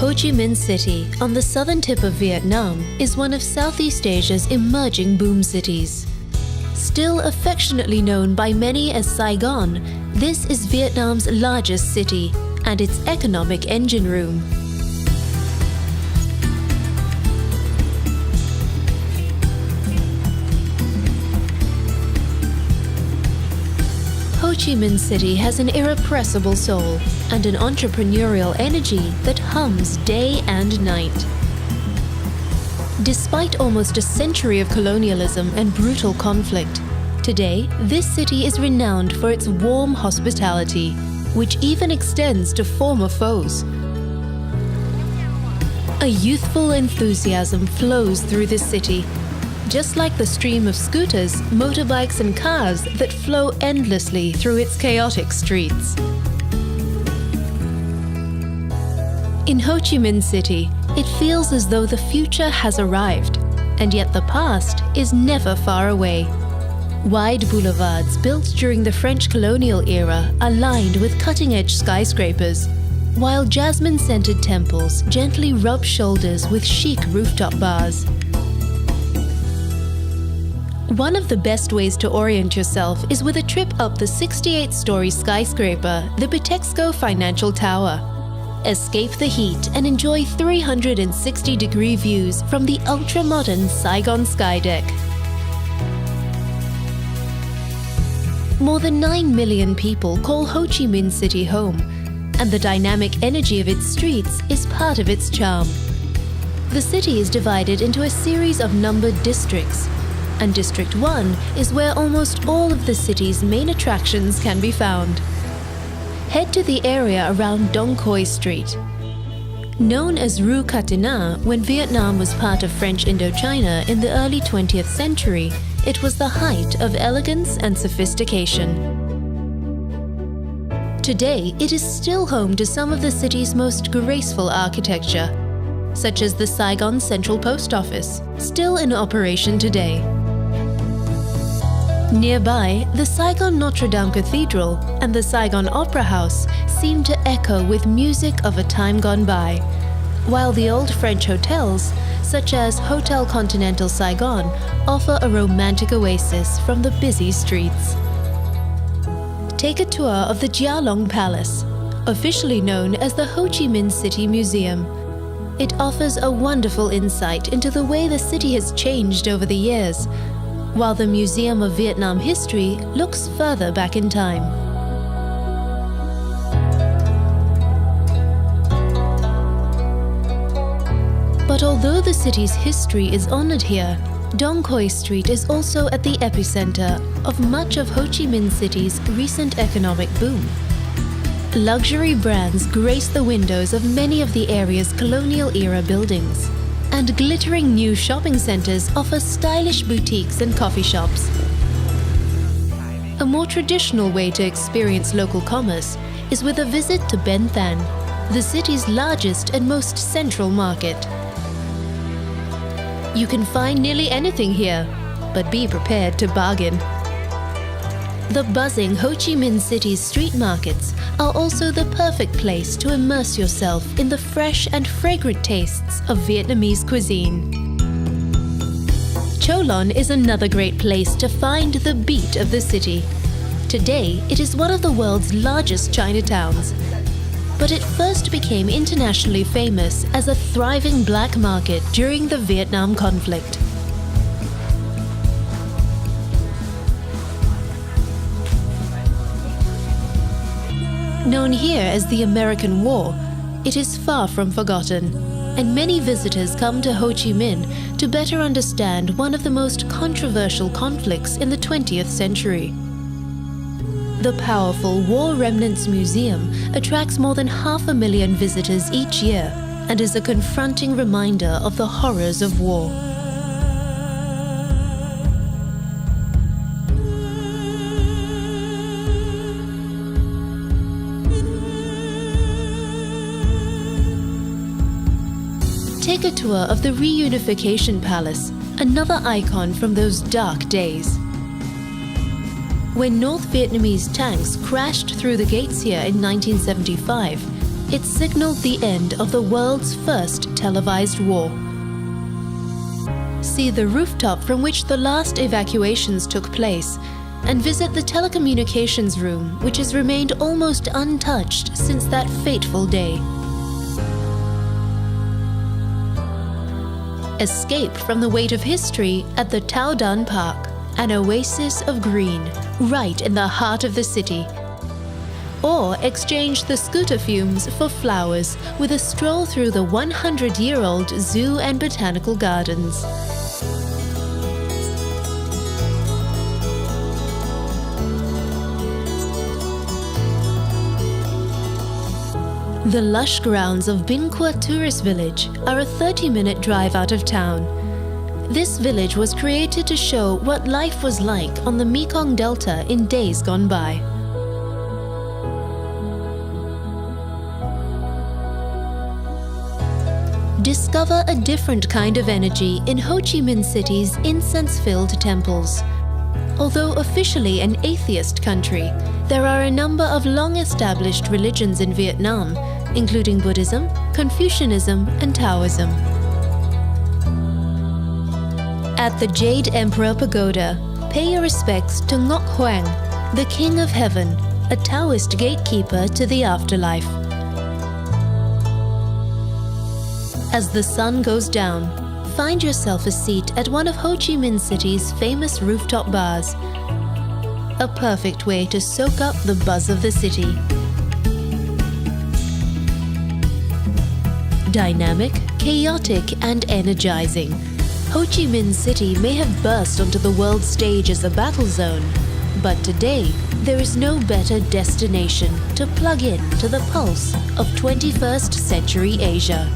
Ho Chi Minh City, on the southern tip of Vietnam, is one of Southeast Asia's emerging boom cities. Still affectionately known by many as Saigon, this is Vietnam's largest city and its economic engine room. Ho Chi Minh City has an irrepressible soul and an entrepreneurial energy that hums day and night. Despite almost a century of colonialism and brutal conflict, today this city is renowned for its warm hospitality, which even extends to former foes. A youthful enthusiasm flows through the city, just like the stream of scooters, motorbikes and cars that flow endlessly through its chaotic streets. In Ho Chi Minh City, it feels as though the future has arrived, and yet the past is never far away. Wide boulevards built during the French colonial era are lined with cutting-edge skyscrapers, while jasmine-scented temples gently rub shoulders with chic rooftop bars. One of the best ways to orient yourself is with a trip up the 68-story skyscraper, the Bitexco Financial Tower. Escape the heat and enjoy 360-degree views from the ultra-modern Saigon skydeck. More than 9 million people call Ho Chi Minh City home, and the dynamic energy of its streets is part of its charm. The city is divided into a series of numbered districts, and District 1 is where almost all of the city's main attractions can be found. Head to the area around Dong Quoi Street. Known as Rue Catina when Vietnam was part of French Indochina in the early 20th century, it was the height of elegance and sophistication. Today, it is still home to some of the city's most graceful architecture, such as the Saigon Central Post Office, still in operation today. Nearby, the Saigon Notre Dame Cathedral and the Saigon Opera House seem to echo with music of a time gone by, while the old French hotels, such as Hotel Continental Saigon, offer a romantic oasis from the busy streets. Take a tour of the Gia Long Palace, officially known as the Ho Chi Minh City Museum. It offers a wonderful insight into the way the city has changed over the years, while the Museum of Vietnam History looks further back in time. But although the city's history is honored here, Dong Quoi Street is also at the epicenter of much of Ho Chi Minh City's recent economic boom. Luxury brands grace the windows of many of the area's colonial-era buildings, and glittering new shopping centers offer stylish boutiques and coffee shops. A more traditional way to experience local commerce is with a visit to Ben Thanh, the city's largest and most central market. You can find nearly anything here, but be prepared to bargain. The buzzing Ho Chi Minh City's street markets are also the perfect place to immerse yourself in the fresh and fragrant tastes of Vietnamese cuisine. Cho Lon is another great place to find the beat of the city. Today, it is one of the world's largest Chinatowns, but it first became internationally famous as a thriving black market during the Vietnam conflict. Known here as the American War, it is far from forgotten, and many visitors come to Ho Chi Minh to better understand one of the most controversial conflicts in the 20th century. The powerful War Remnants Museum attracts more than 500,000 visitors each year and is a confronting reminder of the horrors of war. Take a tour of the Reunification Palace, another icon from those dark days. When North Vietnamese tanks crashed through the gates here in 1975, It signaled the end of the world's first televised war. See the rooftop from which the last evacuations took place, and visit the telecommunications room, which has remained almost untouched since that fateful day. Escape from the weight of history at the Tao Dan Park, an oasis of green, right in the heart of the city. Or exchange the scooter fumes for flowers with a stroll through the 100-year-old zoo and botanical gardens. The lush grounds of Bin Qua Tourist Village are a 30-minute drive out of town. This village was created to show what life was like on the Mekong Delta in days gone by. Discover a different kind of energy in Ho Chi Minh City's incense-filled temples. Although officially an atheist country, there are a number of long-established religions in Vietnam, including Buddhism, Confucianism, and Taoism. At the Jade Emperor Pagoda, pay your respects to Ngoc Hoan, the King of Heaven, a Taoist gatekeeper to the afterlife. As the sun goes down, find yourself a seat at one of Ho Chi Minh City's famous rooftop bars. A perfect way to soak up the buzz of the city. Dynamic, chaotic, and energizing, Ho Chi Minh City may have burst onto the world stage as a battle zone, but today there is no better destination to plug in to the pulse of 21st century Asia.